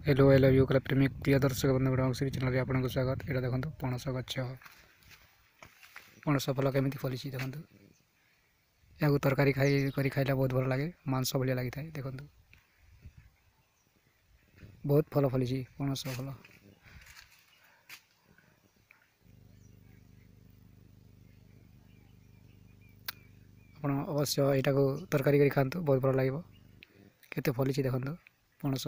Hello hello you कला प्रेमी प्रिय दर्शक बंधुगण चैनल आपको स्वागत। यहाँ देखो पणस गछ पणस फल केमी फली देखो या तरकारी खाइला बहुत भल लगे मांस भाया लगी था। देखो बहुत फल फली पणस फल आप अवश्य यहाँ को तरकारी खातु बहुत भल लगे केते फली देखो पणस।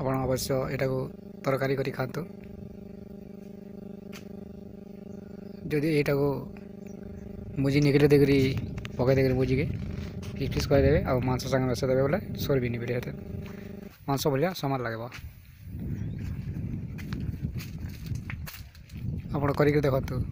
आप अवश्य यहाँ को तरकारी करी खातु जदि यहाँ को मुझी निकले देकर पकई देकर मुझी के पिस पिस करदे आ मांस संगे मिसेई देबे बोले सोर भी नहीं मांस भाया सामान लगे आप कर देखु।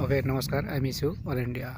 ओके नमस्कार, I miss you all India.